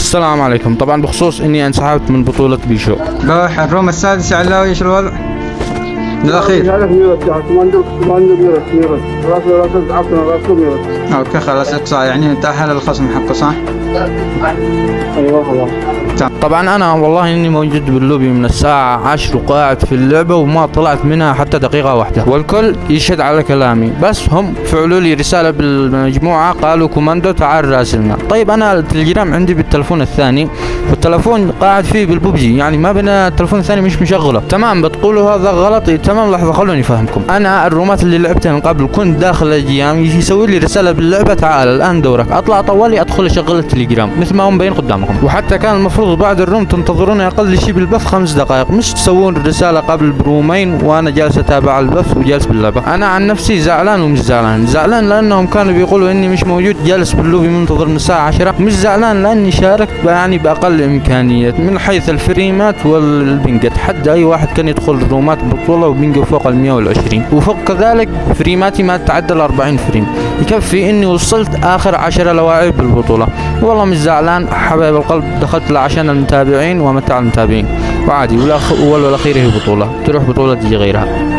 السلام عليكم. طبعا بخصوص اني انسحبت من بطولة بيشو. راح الروم السادس يا علاوي، ايش الوضع؟ الاخير. اوكي خلاص اقصى، يعني تأهل الخصم حقه صح؟ ايوه خلاص. طبعا انا والله اني موجود باللوبي من الساعة 10 وقاعد في اللعبة وما طلعت منها حتى دقيقة واحدة، والكل يشهد على كلامي. بس هم فعلوا لي رسالة بالمجموعة قالوا كوماندو تعال راسلنا. طيب انا التليجرام عندي بالتلفون الثاني والتلفون قاعد فيه بالبوبجي، يعني ما بين التلفون الثاني مش مشغله. تمام بتقولوا هذا غلط. تمام لحظة خلوني افهمكم. انا الرومات اللي لعبتها من قبل كنت داخل الجيام يسوي لي رسالة باللعبة تعال الان دورك، اطلع طوالي ادخل اشغل التليجرام مثل ما هم مبين قدامكم. وحتى كان المفروض بعد الروم تنتظرون اقل شيء بالبث 5 دقائق، مش تسوون الرسالة قبل برومين وانا جالس اتابع البث وجالس باللعبة. انا عن نفسي زعلان ومش زعلان. زعلان لانهم كانوا بيقولوا اني مش موجود جالس باللوبي منتظر من الساعة 10، مش زعلان لاني شاركت يعني باقل امكانيات من حيث الفريمات والبنجت. حد اي واحد كان يدخل رومات بطولة وبنجة فوق ال 120، وفوق كذلك فريماتي ما تعدى ال 40 فريم، يكفي اني وصلت اخر 10 لواعيب بالبطولة. والله مش زعلان حبايب القلب، دخلت عشان المتابعين ومتاع المتابعين وعادي، والاخير هي بطولة، تروح بطولة تجي غيرها.